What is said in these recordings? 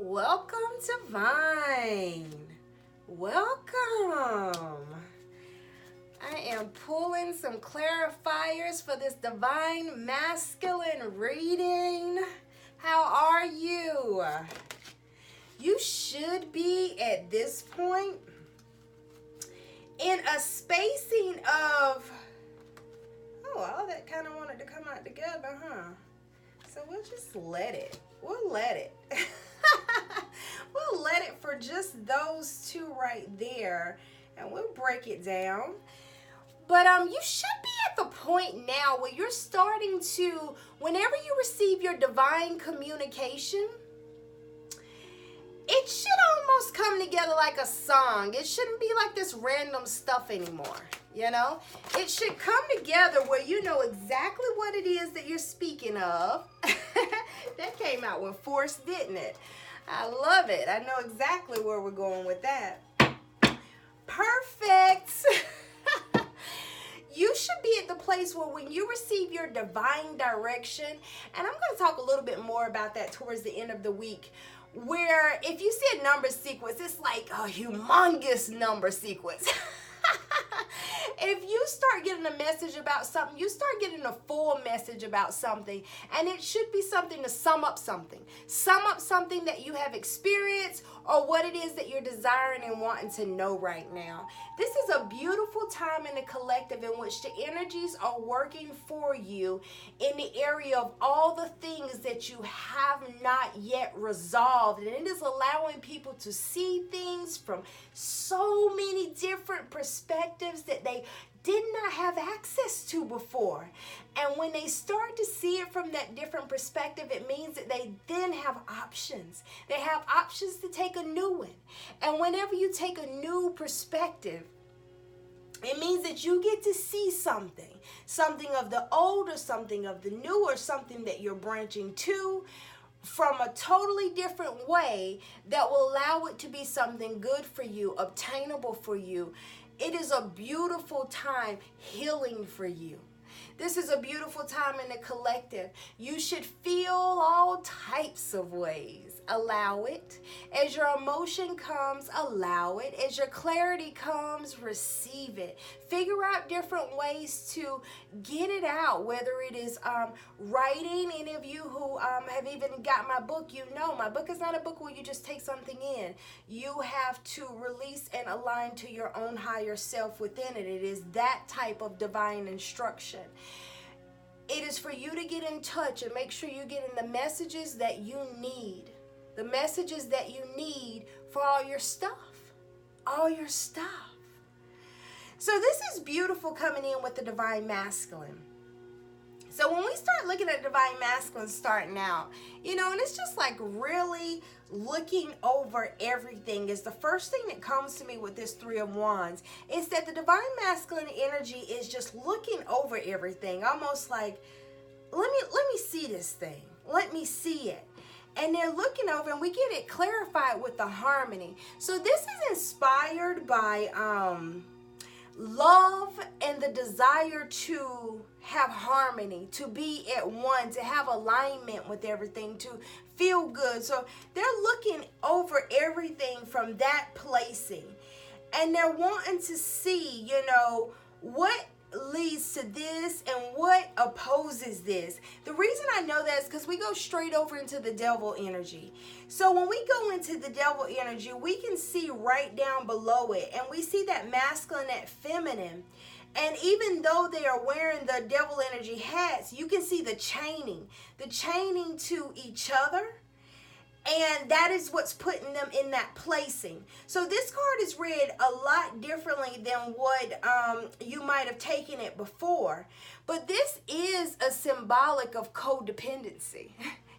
Welcome to Vine. Welcome. I am pulling some clarifiers for this divine masculine reading. How are you? You should be at this point in a spacing of, all that kind of wanted to come out together, huh? So we'll just let it. We'll let it. We'll let it for just those two right there, and we'll break it down. But you should be at the point now where you're starting to, whenever you receive your divine communication, it should almost come together like a song. It shouldn't be like this random stuff anymore, you know? It should come together where you know exactly what it is that you're speaking of. That came out with force, didn't it? I love it. I know exactly where we're going with that. Perfect. You should be at the place where when you receive your divine direction, and I'm going to talk a little bit more about that towards the end of the week, where if you see a number sequence, it's like a humongous number sequence. If you start getting a message about something, you start getting a full message about something, and it should be something to sum up something. Sum up something that you have experienced or what it is that you're desiring and wanting to know right now. This is a beautiful time in the collective in which the energies are working for you in the area of all the things that you have not yet resolved. And it is allowing people to see things from so many different perspectives that they did not have access to before. And when they start to see it from that different perspective, it means that they then have options. They have options to take a new one. And whenever you take a new perspective, it means that you get to see something of the old or something of the new or something that you're branching to from a totally different way that will allow it to be something good for you, obtainable for you. It is a beautiful time healing for you. This is a beautiful time in the collective. You should feel all types of ways. Allow it. As your emotion comes, allow it. As your clarity comes, receive it. Figure out different ways to get it out, whether it is writing. Any of you who have even got my book, you know my book is not a book where you just take something in. You have to release and align to your own higher self within it. It is that type of divine instruction. It is for you to get in touch and make sure you're getting the messages that you need. The messages that you need for all your stuff. All your stuff. So this is beautiful coming in with the divine masculine. So when we start looking at divine masculine starting out, you know, and it's just like really looking over everything is the first thing that comes to me with this Three of Wands. Is that the divine masculine energy is just looking over everything, almost like, let me see this thing. Let me see it. And they're looking over, and we get it clarified with the harmony. So this is inspired by love and the desire to have harmony, to be at one, to have alignment with everything, to feel good. So they're looking over everything from that placing, and they're wanting to see, you know, what leads to this and what opposes this. The reason I know that is because we go straight over into the devil energy. So when we go into the devil energy, we can see right down below it, and we see that masculine, that feminine. And even though they are wearing the devil energy hats, you can see the chaining to each other. And that is what's putting them in that placing. So this card is read a lot differently than what you might have taken it before. But this is a symbolic of codependency.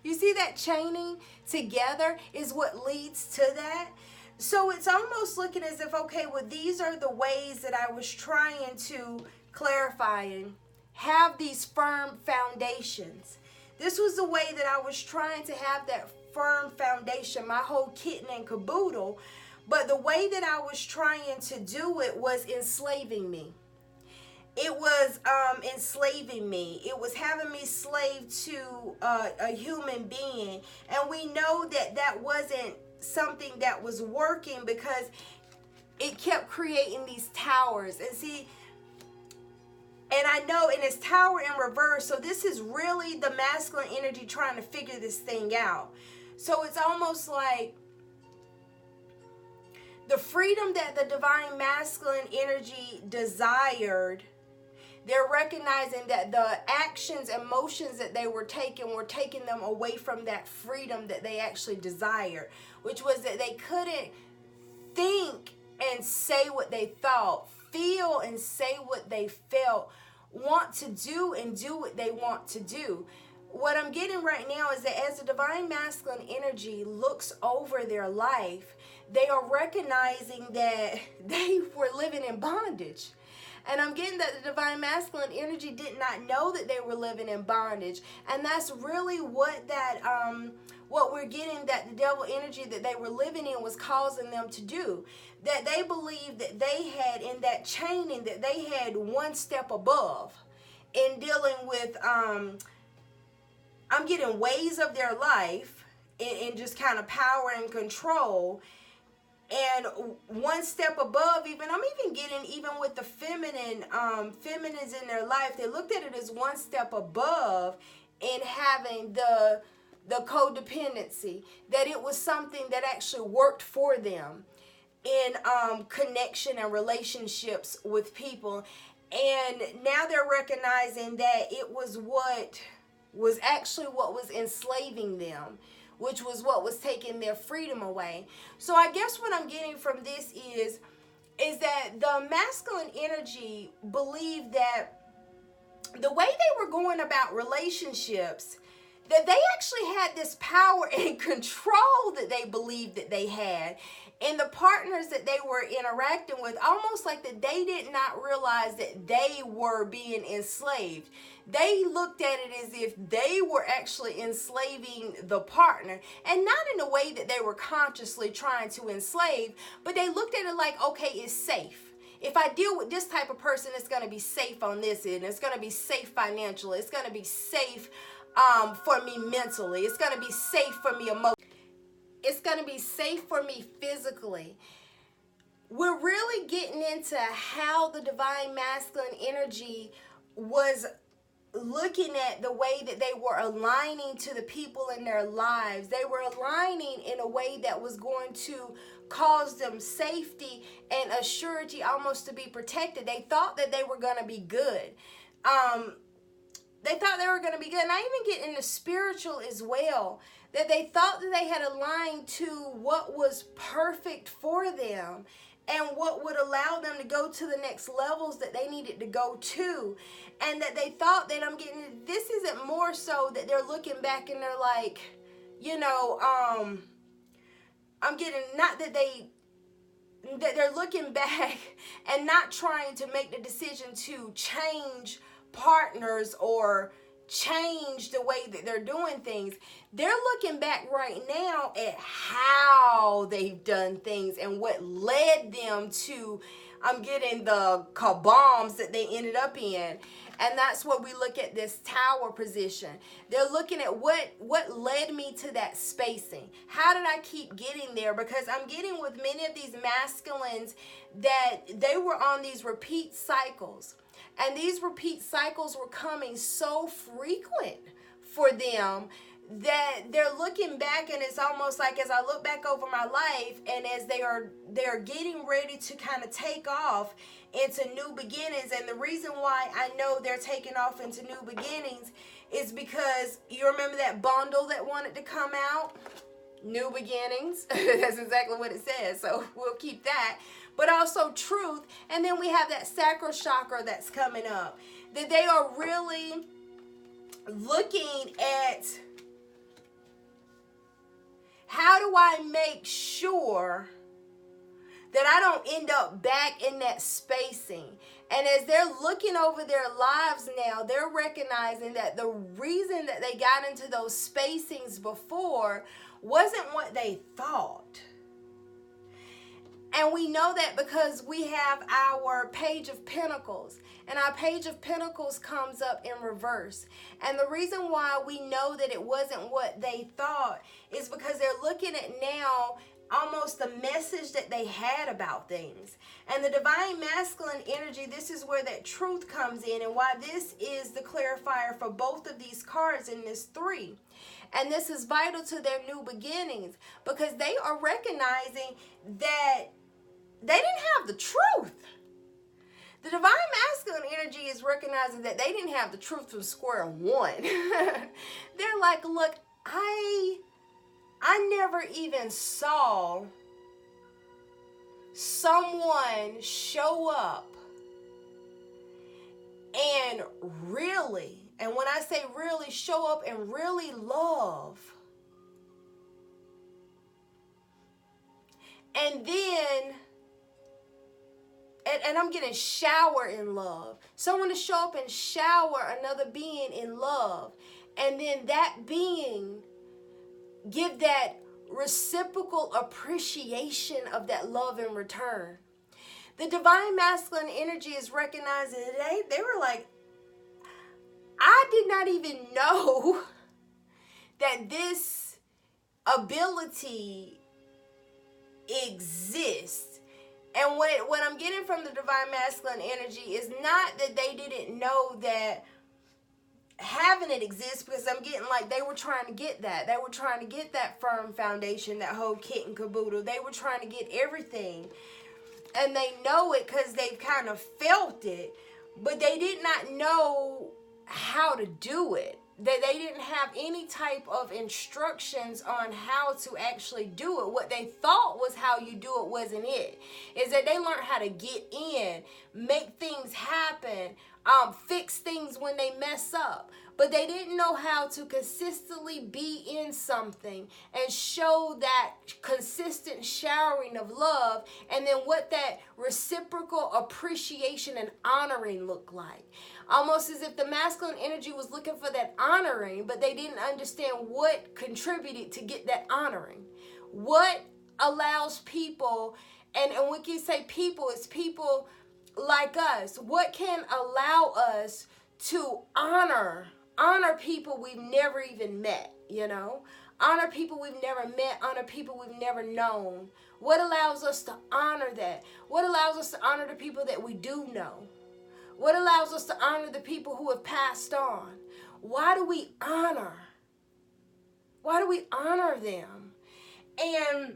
You see that chaining together is what leads to that. So it's almost looking as if, okay, well, these are the ways that I was trying to clarify and have these firm foundations. This was the way that I was trying to have that firm foundation, my whole kit and caboodle. But the way that I was trying to do it was enslaving me. it was enslaving me. It was having me slave to a human being. And we know that that wasn't something that was working, because it kept creating these towers. And see, and I know, and it's tower in reverse. So this is really the masculine energy trying to figure this thing out. So it's almost like the freedom that the divine masculine energy desired, they're recognizing that the actions and motions that they were taking them away from that freedom that they actually desired, which was that they couldn't think and say what they thought, feel and say what they felt, want to do and do what they want to do. What I'm getting right now is that as the divine masculine energy looks over their life, they are recognizing that they were living in bondage. And I'm getting that the divine masculine energy did not know that they were living in bondage. And that's really what that what we're getting, that the devil energy that they were living in was causing them to do. That they believed that they had, in that chaining, that they had one step above in dealing with I'm getting ways of their life in just kind of power and control. And one step above, even I'm even getting, even with the feminines in their life, they looked at it as one step above in having the codependency, that it was something that actually worked for them in connection and relationships with people. And now they're recognizing that it was what was actually what was enslaving them, which was what was taking their freedom away. So I guess what I'm getting from this is that the masculine energy believed that the way they were going about relationships, that they actually had this power and control that they believed that they had in the partners that they were interacting with, almost like that they did not realize that they were being enslaved. They looked at it as if they were actually enslaving the partner, and not in a way that they were consciously trying to enslave, but they looked at it like, okay, it's safe. If I deal with this type of person, it's going to be safe on this end. It's going to be safe financially. It's going to be safe for me mentally. It's going to be safe for me emotionally. It's going to be safe for me physically. We're really getting into how the divine masculine energy was looking at the way that they were aligning to the people in their lives. They were aligning in a way that was going to cause them safety and a surety, almost to be protected. They thought that they were going to be good. They thought they were going to be good. And I even get into spiritual as well, that they thought that they had aligned to what was perfect for them and what would allow them to go to the next levels that they needed to go to. And that they thought that this isn't more so that they're looking back and they're like, you know, I'm getting, not that they're looking back and not trying to make the decision to change partners or change the way that they're doing things. They're looking back right now at how they've done things and what led them to getting the kabombs that they ended up in. And that's what we look at this tower position. They're looking at what led me to that spacing. How did I keep getting there? Because I'm getting with many of these masculines that they were on these repeat cycles. And these repeat cycles were coming so frequent for them that they're looking back, and it's almost like, as I look back over my life and as they're getting ready to kind of take off into new beginnings. And the reason why I know they're taking off into new beginnings is because you remember that bundle that wanted to come out? New beginnings. That's exactly what it says. So we'll keep that. But also truth. And then we have that sacral chakra that's coming up. That they are really looking at, how do I make sure that I don't end up back in that spacing? And as they're looking over their lives now, they're recognizing that the reason that they got into those spacings before wasn't what they thought. And we know that because we have our Page of Pentacles. And our Page of Pentacles comes up in reverse. And the reason why we know that it wasn't what they thought is because they're looking at now almost the message that they had about things. And the divine masculine energy, this is where that truth comes in, and why this is the clarifier for both of these cards in this 3. And this is vital to their new beginnings, because they are recognizing that they didn't have the truth. The divine masculine energy is recognizing that they didn't have the truth from square one. They're like, look, I never even saw someone show up and really, and when I say really, show up and really love. And then, and I'm getting shower in love. Someone to show up and shower another being in love. And then that being give that reciprocal appreciation of that love in return. The divine masculine energy is recognizing that they were like, I did not even know that this ability exists. And what I'm getting from the divine masculine energy is not that they didn't know that having it exists, because I'm getting like they were trying to get that. They were trying to get that firm foundation, that whole kit and caboodle. They were trying to get everything. And they know it because they've kind of felt it, but they did not know how to do it. They didn't have any type of instructions on how to actually do it. What they thought was how you do it wasn't it. Is that they learned how to get in, make things happen, fix things when they mess up. But they didn't know how to consistently be in something and show that consistent showering of love, and then what that reciprocal appreciation and honoring look like. Almost as if the masculine energy was looking for that honoring, but they didn't understand what contributed to get that honoring. What allows people, and when we say people, it's people like us. What can allow us to honor people we've never even met, you know? Honor people we've never met, honor people we've never known. What allows us to honor that? What allows us to honor the people that we do know? What allows us to honor the people who have passed on? Why do we honor? Why do we honor them? And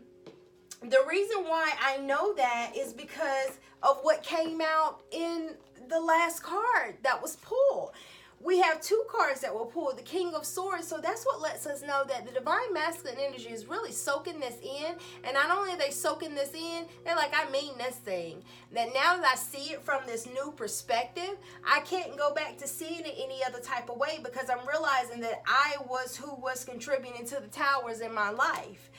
the reason why I know that is because of what came out in the last card that was pulled. We have 2 cards that were pulled, the King of Swords. So that's what lets us know that the divine masculine energy is really soaking this in. And not only are they soaking this in, they're like, I mean this thing. That now that I see it from this new perspective, I can't go back to seeing it any other type of way, because I'm realizing that I was who was contributing to the towers in my life.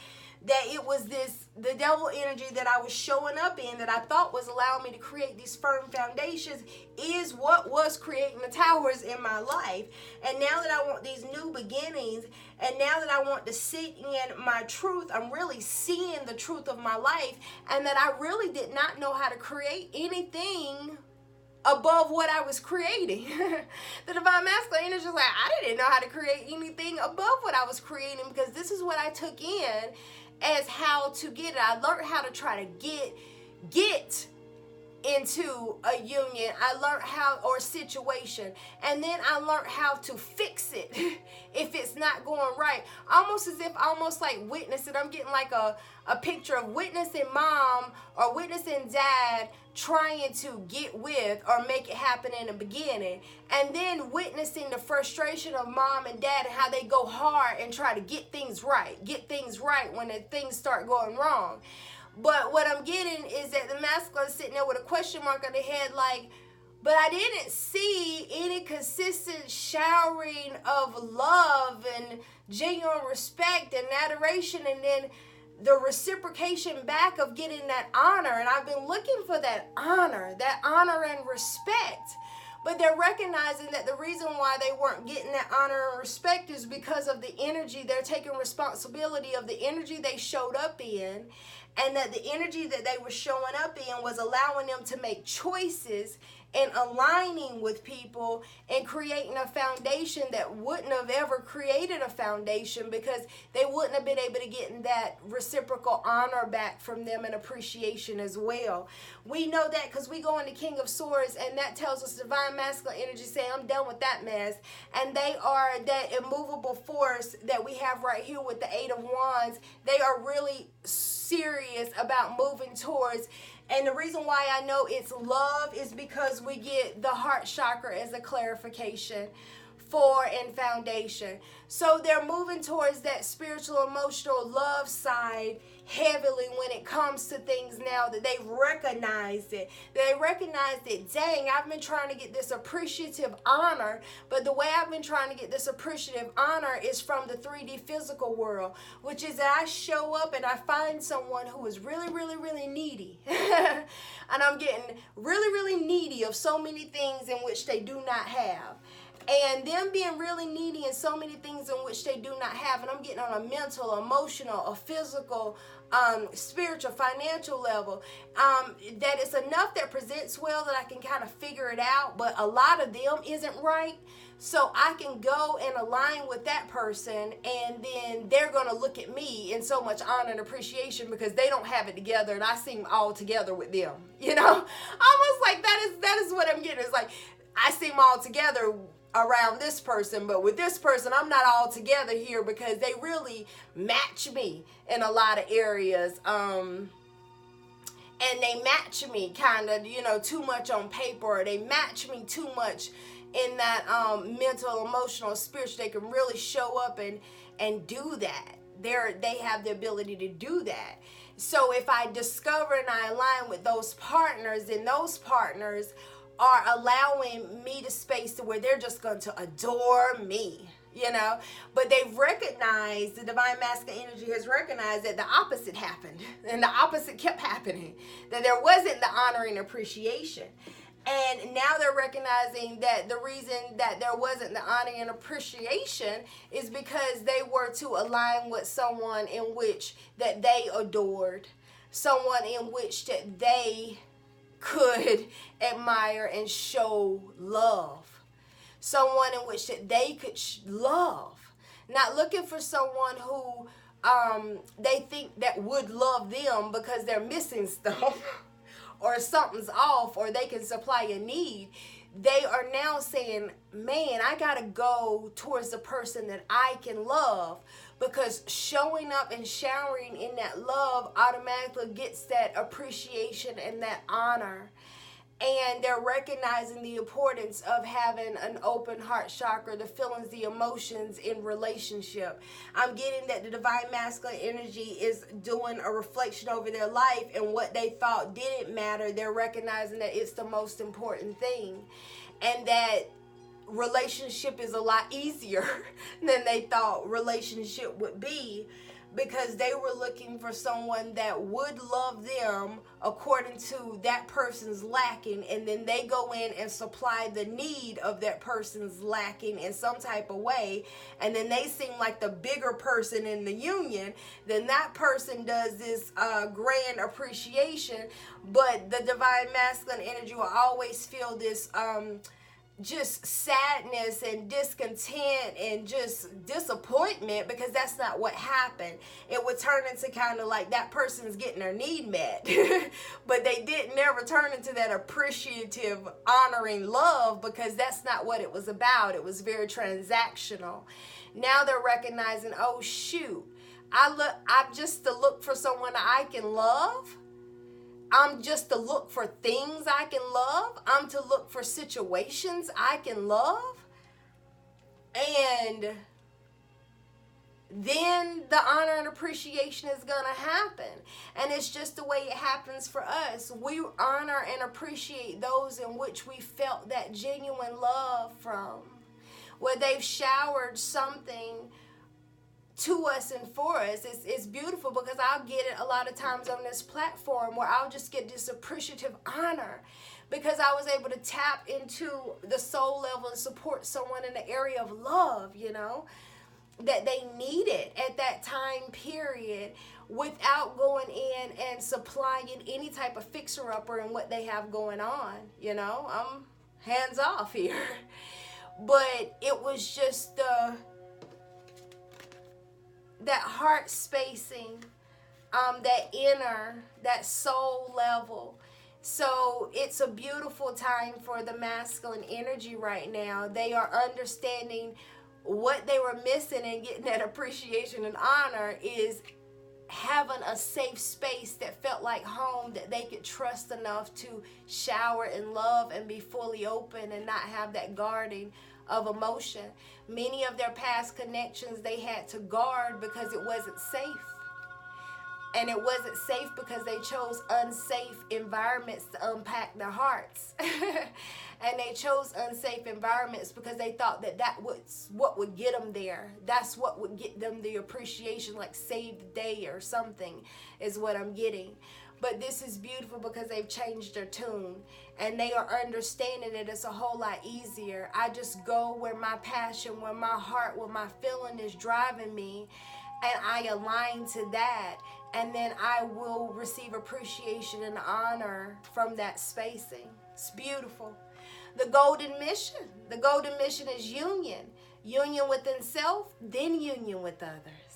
That it was the devil energy that I was showing up in, that I thought was allowing me to create these firm foundations, is what was creating the towers in my life. And now that I want these new beginnings, and now that I want to sit in my truth, I'm really seeing the truth of my life, and that I really did not know how to create anything above what I was creating. The divine masculine energy is like, I didn't know how to create anything above what I was creating, because this is what I took in as how to get it. I learned how to try to get into a union. I learned how, or situation, and then I learned how to fix it if it's not going right. Almost as if, almost like witnessing. I'm getting like a picture of witnessing mom or witnessing dad trying to get with or make it happen in the beginning, and then witnessing the frustration of mom and dad and how they go hard and try to get things right when things start going wrong. But what I'm getting is that the masculine is sitting there with a question mark on the head, like, but I didn't see any consistent showering of love and genuine respect and adoration, and then the reciprocation back of getting that honor. And I've been looking for that honor and respect. But they're recognizing that the reason why they weren't getting that honor and respect is because of the energy. They're taking responsibility of the energy they showed up in, and that the energy that they were showing up in was allowing them to make choices and aligning with people and creating a foundation that wouldn't have ever created a foundation, because they wouldn't have been able to get that reciprocal honor back from them and appreciation as well. We know that because we go into King of Swords, and that tells us divine masculine energy saying, I'm done with that mess. And they are that immovable force that we have right here with the Eight of Wands. They are really serious about moving towards. And the reason why I know it's love is because we get the heart chakra as a clarification for and foundation. So they're moving towards that spiritual, emotional love side heavily when it comes to things now that they've recognized it. They recognized it. Dang, I've been trying to get this appreciative honor, but the way I've been trying to get this appreciative honor is from the 3D physical world, which is that I show up and I find someone who is really, really, really needy. And I'm getting really, really needy of so many things in which they do not have. And them being really needy in so many things in which they do not have. And I'm getting on a mental, emotional, a physical, spiritual, financial level. That it's enough that presents well that I can kind of figure it out. But a lot of them isn't right. So I can go and align with that person, and then they're going to look at me in so much honor and appreciation because they don't have it together and I seem all together with them. You know, almost like that is what I'm getting. It's like I seem all together around this person, but with this person I'm not all together here because they really match me in a lot of areas, and they match me kind of, you know, too much on paper, or they match me too much in that mental, emotional, spiritual. They can really show up and do that. They have the ability to do that. So if I discover and I align with those partners, then those partners are allowing me the space to where they're just going to adore me, you know. But they've recognized, the divine masculine energy has recognized that the opposite happened, and the opposite kept happening, that there wasn't the honoring appreciation. And now they're recognizing that the reason that there wasn't the honoring and appreciation is because they were to align with someone in which that they adored, someone in which that they could admire and show love, someone in which that they could love, not looking for someone who they think that would love them because they're missing stuff or something's off, or they can supply a need. They are now saying, man, I gotta go towards the person that I can love, because showing up and showering in that love automatically gets that appreciation and that honor. And they're recognizing the importance of having an open heart chakra, the feelings, the emotions in relationship. I'm getting that the divine masculine energy is doing a reflection over their life, and what they thought didn't matter, they're recognizing that it's the most important thing. And that relationship is a lot easier than they thought relationship would be, because they were looking for someone that would love them according to that person's lacking, and then they go in and supply the need of that person's lacking in some type of way, and then they seem like the bigger person in the union. Then that person does this grand appreciation, but the divine masculine energy will always feel this just sadness and discontent and just disappointment, because that's not what happened. It would turn into kind of like that person's getting their need met, but they didn't never turn into that appreciative, honoring love, because that's not what it was about. It was very transactional. Now they're recognizing, oh shoot, I'm just to look for someone I can love. I'm just to look for things I can love. I'm to look for situations I can love. And then the honor and appreciation is going to happen. And it's just the way it happens for us. We honor and appreciate those in which we felt that genuine love from, where they've showered something to us and for us. It's beautiful, because I'll get it a lot of times on this platform where I'll just get this appreciative honor because I was able to tap into the soul level and support someone in the area of love, you know. that they needed at that time period without going in and supplying any type of fixer-upper in what they have going on. You know, I'm hands off here. But it was just that heart spacing, that inner, that soul level. So it's a beautiful time for the masculine energy right now. They are understanding what they were missing, and getting that appreciation and honor is having a safe space that felt like home, that they could trust enough to shower in love and be fully open and not have that guarding of emotion. Many of their past connections they had to guard because it wasn't safe. And it wasn't safe because they chose unsafe environments to unpack their hearts. And they chose unsafe environments because they thought that that was what would get them there. That's what would get them the appreciation, like save the day or something is what I'm getting. But this is beautiful because they've changed their tune and they are understanding that it's a whole lot easier. I just go where my passion, where my heart, where my feeling is driving me, and I align to that. And then I will receive appreciation and honor from that spacing. It's beautiful. The golden mission. The golden mission is union. Union within self, then union with others.